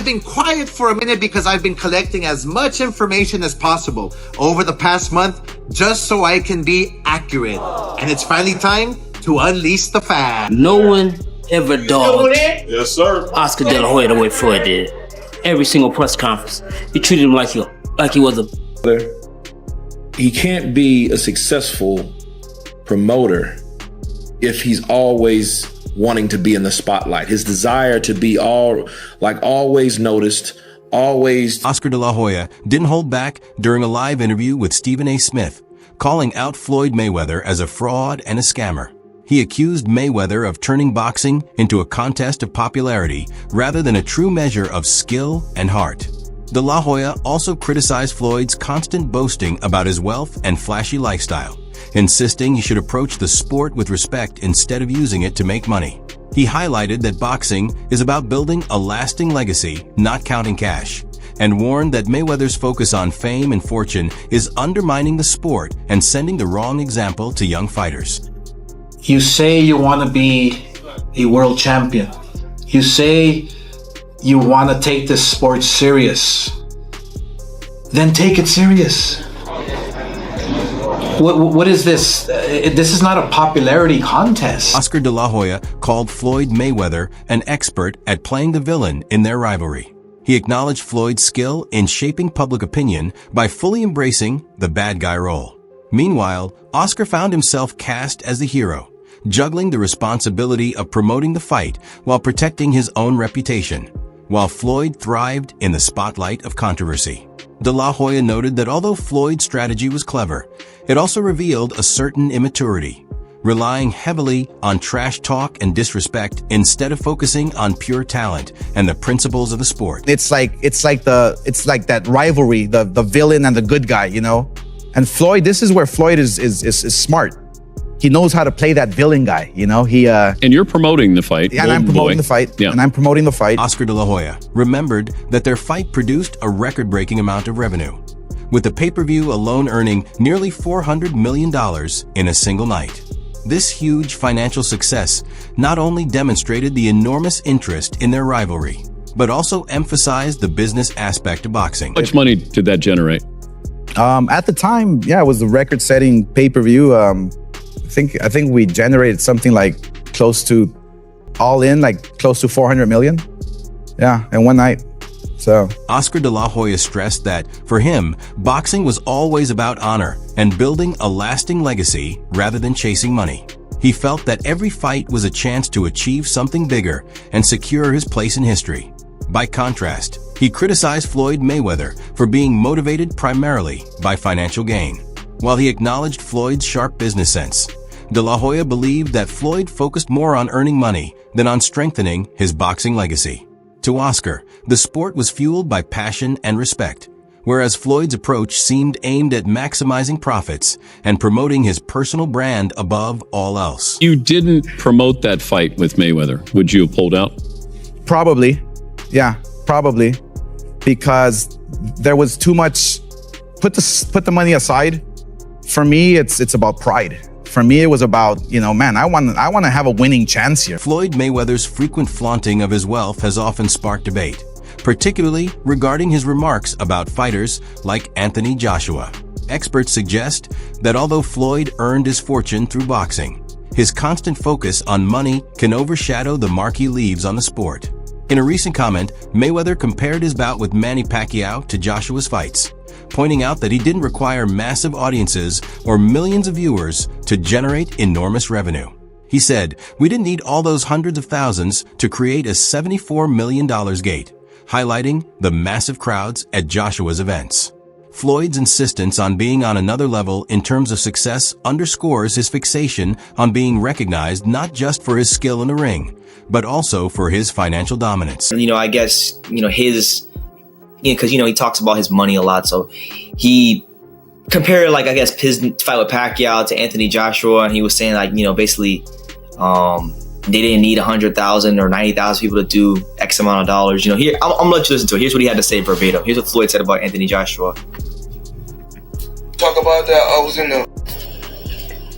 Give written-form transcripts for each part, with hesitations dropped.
I've been quiet for a minute because I've been collecting as much information as possible over the past month just so I can be accurate. And it's finally time to unleash the fan. No one ever dogged Yes, sir. Oscar De La Hoya the way Floyd did. Every single press conference, he treated him like he was a... He can't be a successful promoter if he's always wanting to be in the spotlight. His desire to be always noticed, always. Oscar De La Hoya didn't hold back during a live interview with Stephen A. Smith, calling out Floyd Mayweather as a fraud and a scammer. He accused Mayweather of turning boxing into a contest of popularity rather than a true measure of skill and heart. De La Hoya also criticized Floyd's constant boasting about his wealth and flashy lifestyle, insisting he should approach the sport with respect instead of using it to make money. He highlighted that boxing is about building a lasting legacy, not counting cash, and warned that Mayweather's focus on fame and fortune is undermining the sport and sending the wrong example to young fighters. You say you want to be a world champion. You say you want to take this sport serious. Then take it serious. What is this? This is not a popularity contest. Oscar De La Hoya called Floyd Mayweather an expert at playing the villain in their rivalry. He acknowledged Floyd's skill in shaping public opinion by fully embracing the bad guy role. Meanwhile, Oscar found himself cast as the hero, juggling the responsibility of promoting the fight while protecting his own reputation, while Floyd thrived in the spotlight of controversy. De La Hoya noted that although Floyd's strategy was clever, it also revealed a certain immaturity, relying heavily on trash talk and disrespect instead of focusing on pure talent and the principles of the sport. It's like that rivalry, the villain and the good guy, you know? And Floyd, this is where Floyd is smart. He knows how to play that villain guy, you know? And you're promoting the fight. Yeah, and I'm promoting the fight. Yeah. And I'm promoting the fight. Oscar De La Hoya remembered that their fight produced a record-breaking amount of revenue, with the pay-per-view alone earning nearly $400 million in a single night. This huge financial success not only demonstrated the enormous interest in their rivalry, but also emphasized the business aspect of boxing. How much money did that generate? At the time, yeah, it was the record-setting pay-per-view. I think we generated something like close to, all in, like close to 400 million. Yeah, in one night. So Oscar De La Hoya stressed that, for him, boxing was always about honor and building a lasting legacy rather than chasing money. He felt that every fight was a chance to achieve something bigger and secure his place in history. By contrast, he criticized Floyd Mayweather for being motivated primarily by financial gain. While he acknowledged Floyd's sharp business sense, De La Hoya believed that Floyd focused more on earning money than on strengthening his boxing legacy. To Oscar, the sport was fueled by passion and respect, whereas Floyd's approach seemed aimed at maximizing profits and promoting his personal brand above all else. You didn't promote that fight with Mayweather. Would you have pulled out? probably, yeah, probably, because there was too much. Put the money aside. For me, it's about pride. For me, it was about, man, I want to have a winning chance here. Floyd Mayweather's frequent flaunting of his wealth has often sparked debate, particularly regarding his remarks about fighters like Anthony Joshua. Experts suggest that although Floyd earned his fortune through boxing, his constant focus on money can overshadow the mark he leaves on the sport. In a recent comment, Mayweather compared his bout with Manny Pacquiao to Joshua's fights, pointing out that he didn't require massive audiences or millions of viewers to generate enormous revenue. He said, "We didn't need all those hundreds of thousands to create a $74 million gate," highlighting the massive crowds at Joshua's events. Floyd's insistence on being on another level in terms of success underscores his fixation on being recognized not just for his skill in the ring, but also for his financial dominance. I guess, his, because, he talks about his money a lot. So he compared, his fight with Pacquiao to Anthony Joshua. And he was saying, basically, they didn't need 100,000 or 90,000 people to do X amount of dollars. Here, I'm gonna let you listen to it. Here's what he had to say verbatim. Here's what Floyd said about Anthony Joshua. Talk about that. I was in the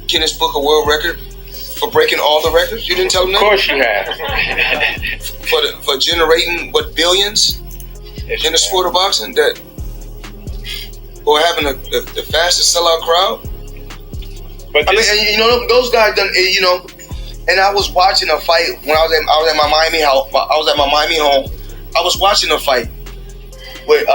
Guinness Book of World Record for breaking all the records. You didn't tell them that? Of course you have. For generating, billions? in the sport of boxing that who are having the fastest sellout crowd. But I mean, and, you know, those guys done, you know. And I was watching a fight when I was at my Miami house. I was at my Miami home. I was watching a fight with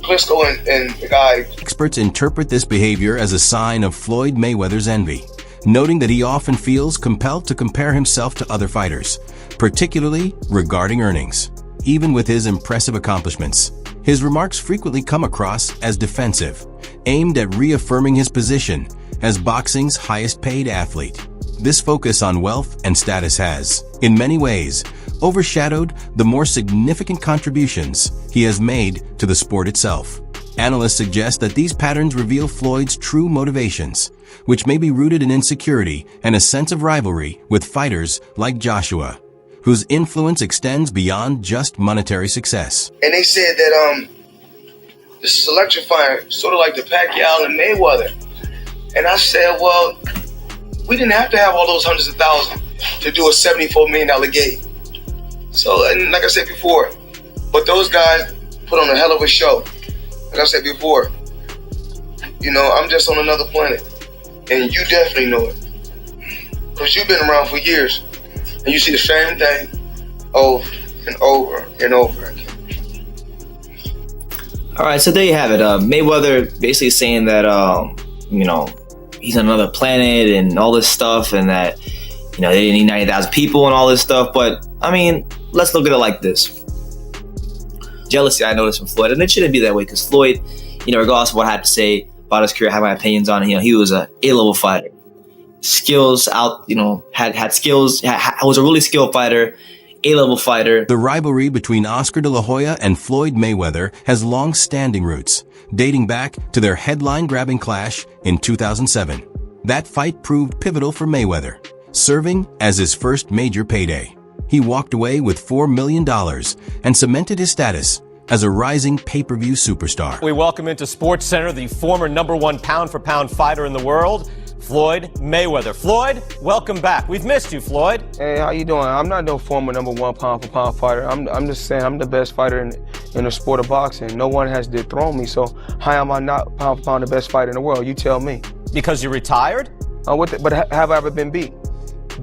Klitschko and the guy. Experts interpret this behavior as a sign of Floyd Mayweather's envy, noting that he often feels compelled to compare himself to other fighters, particularly regarding earnings. Even with his impressive accomplishments, his remarks frequently come across as defensive, aimed at reaffirming his position as boxing's highest-paid athlete. This focus on wealth and status has, in many ways, overshadowed the more significant contributions he has made to the sport itself. Analysts suggest that these patterns reveal Floyd's true motivations, which may be rooted in insecurity and a sense of rivalry with fighters like Joshua, whose influence extends beyond just monetary success. And they said that this is electrifying, sort of like the Pacquiao and Mayweather. And I said, well, we didn't have to have all those hundreds of thousands to do a $74 million gate. So, and like I said before, but those guys put on a hell of a show. Like I said before, you know, I'm just on another planet. And you definitely know it. Because you've been around for years. And you see the same thing over and over and over again. All right, so there you have it. Mayweather basically saying that, you know, he's on another planet and all this stuff, and that, you know, they didn't need 90,000 people and all this stuff. But I mean, let's look at it like this. Jealousy, I noticed from Floyd, and it shouldn't be that way, because Floyd, you know, regardless of what I have to say about his career, I have my opinions on it. You know, he was a A-level fighter, skills out, you know, had skills, was a really skilled fighter, A-level fighter. The rivalry between Oscar De La Hoya and Floyd Mayweather has long-standing roots, dating back to their headline-grabbing clash in 2007. That fight proved pivotal for Mayweather, serving as his first major payday. He walked away with $4 million and cemented his status as a rising pay-per-view superstar. We welcome into SportsCenter the former #1 pound-for-pound fighter in the world, Floyd Mayweather. Floyd, welcome back. We've missed you, Floyd. Hey, how you doing? I'm not no former #1 pound-for-pound fighter. I'm just saying I'm the best fighter in the sport of boxing. No one has dethroned me, so how am I not pound-for-pound the best fighter in the world? You tell me. Because you retired? But have I ever been beat?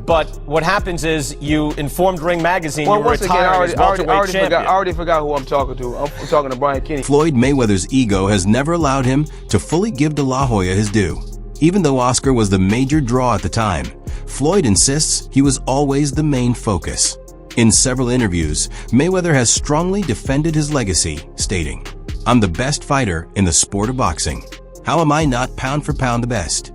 But what happens is you informed Ring Magazine Well, you retired as welterweight champion. I already forgot who I'm talking to. I'm talking to Brian Kenny. Floyd Mayweather's ego has never allowed him to fully give De La Hoya his due. Even though Oscar was the major draw at the time, Floyd insists he was always the main focus. In several interviews, Mayweather has strongly defended his legacy, stating, "I'm the best fighter in the sport of boxing. How am I not pound for pound the best?"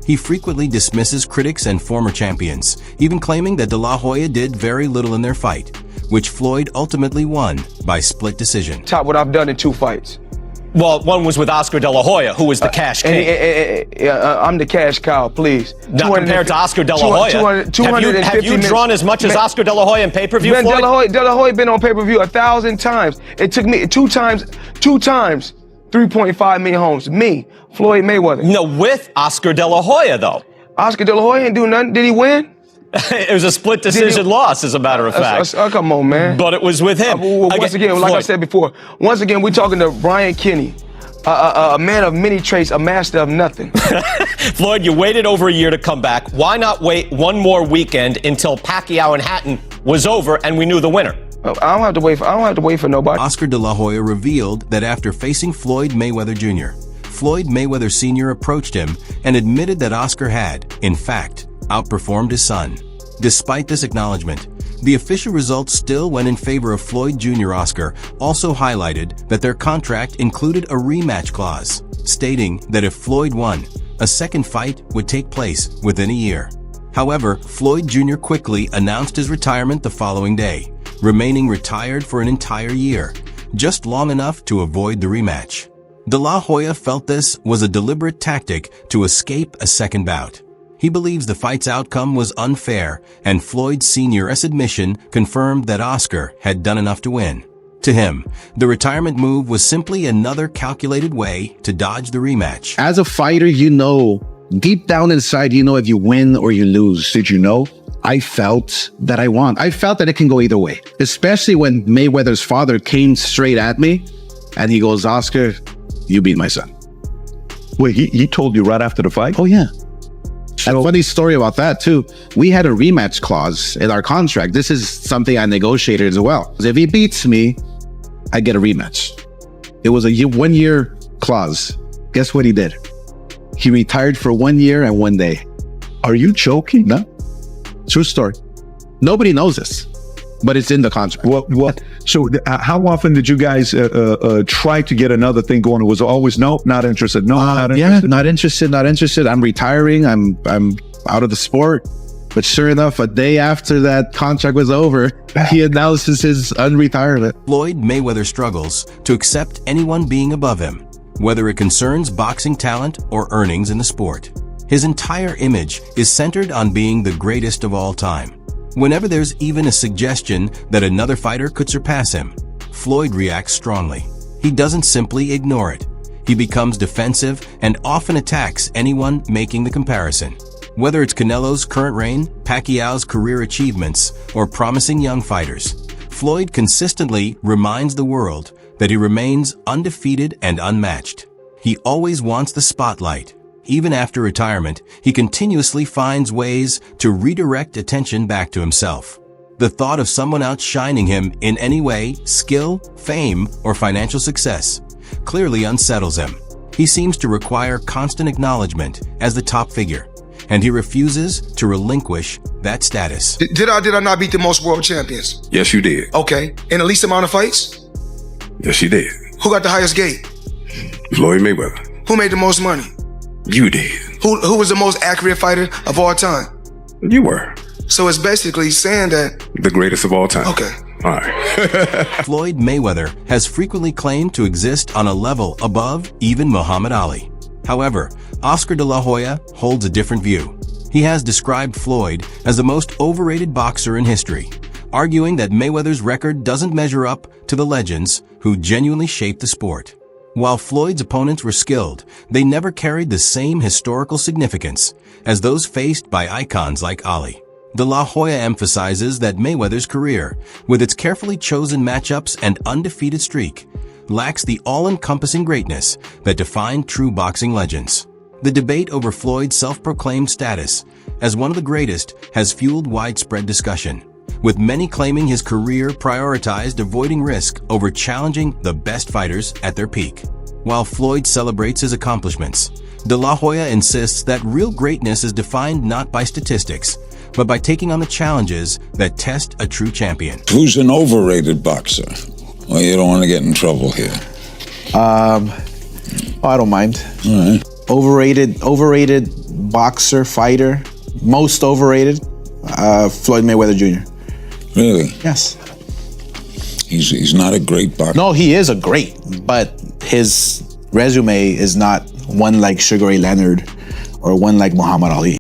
He frequently dismisses critics and former champions, even claiming that De La Hoya did very little in their fight, which Floyd ultimately won by split decision. Top what I've done in 2 fights. Well, one was with Oscar De La Hoya, who was the cash king. I'm the cash cow, please. Not compared to Oscar De La Hoya. Have you drawn as much as Oscar De La Hoya in pay-per-view, man, Floyd? De La Hoya been on pay-per-view 1,000 times. It took me two times, 3.5 million homes. Me, Floyd Mayweather. No, with Oscar De La Hoya, though. Oscar De La Hoya didn't do nothing. Did he win? It was a split decision loss, as a matter of fact. Come on, man. But it was with him. Once again, like I said before, we're talking to Brian Kenny, a man of many traits, a master of nothing. Floyd, you waited over a year to come back. Why not wait one more weekend until Pacquiao and Hatton was over and we knew the winner? I don't have to wait for nobody. Oscar De La Hoya revealed that after facing Floyd Mayweather Jr., Floyd Mayweather Sr. approached him and admitted that Oscar had, in fact, outperformed his son. Despite this acknowledgement, the official results still went in favor of Floyd Jr. Oscar also highlighted that their contract included a rematch clause, stating that if Floyd won, a second fight would take place within a year. However, Floyd Jr. quickly announced his retirement the following day, remaining retired for an entire year, just long enough to avoid the rematch. De La Hoya felt this was a deliberate tactic to escape a second bout. He believes the fight's outcome was unfair, and Floyd Sr.'s admission confirmed that Oscar had done enough to win. To him, the retirement move was simply another calculated way to dodge the rematch. As a fighter, you know, deep down inside, you know if you win or you lose. Did you know? I felt that I felt that it can go either way, especially when Mayweather's father came straight at me and he goes, Oscar, you beat my son. Wait, he told you right after the fight? Oh, yeah. And a funny story about that, too. We had a rematch clause in our contract. This is something I negotiated as well. If he beats me, I get a rematch. It was a 1-year clause. Guess what he did? He retired for 1 year and 1 day. Are you joking? No. True story. Nobody knows this, but it's in the contract. What? So how often did you guys try to get another thing going? It was always, no, not interested. No, not interested. Yeah, not interested. I'm retiring. I'm out of the sport. But sure enough, a day after that contract was over, he announces his unretirement. Floyd Mayweather struggles to accept anyone being above him, whether it concerns boxing talent or earnings in the sport. His entire image is centered on being the greatest of all time. Whenever there's even a suggestion that another fighter could surpass him, Floyd reacts strongly. He doesn't simply ignore it. He becomes defensive and often attacks anyone making the comparison. Whether it's Canelo's current reign, Pacquiao's career achievements, or promising young fighters, Floyd consistently reminds the world that he remains undefeated and unmatched. He always wants the spotlight. Even after retirement, he continuously finds ways to redirect attention back to himself. The thought of someone outshining him in any way, skill, fame, or financial success, clearly unsettles him. He seems to require constant acknowledgement as the top figure, and he refuses to relinquish that status. Did I not beat the most world champions? Yes, you did. Okay. In the least amount of fights? Yes, you did. Who got the highest gate? Floyd Mayweather. Who made the most money? You did. Who was the most accurate fighter of all time? You were. So it's basically saying that... The greatest of all time. Okay. All right. Floyd Mayweather has frequently claimed to exist on a level above even Muhammad Ali. However, Oscar De La Hoya holds a different view. He has described Floyd as the most overrated boxer in history, arguing that Mayweather's record doesn't measure up to the legends who genuinely shaped the sport. While Floyd's opponents were skilled, they never carried the same historical significance as those faced by icons like Ali. De La Hoya emphasizes that Mayweather's career, with its carefully chosen matchups and undefeated streak, lacks the all-encompassing greatness that defined true boxing legends. The debate over Floyd's self-proclaimed status as one of the greatest has fueled widespread discussion, with many claiming his career prioritized avoiding risk over challenging the best fighters at their peak. While Floyd celebrates his accomplishments, De La Hoya insists that real greatness is defined not by statistics, but by taking on the challenges that test a true champion. Who's an overrated boxer? Well, you don't want to get in trouble here. I don't mind. All right. Overrated boxer, fighter, most overrated, Floyd Mayweather Jr. Really? Yes. He's not a great boxer. No, he is a great, but his resume is not one like Sugar Ray Leonard or one like Muhammad Ali.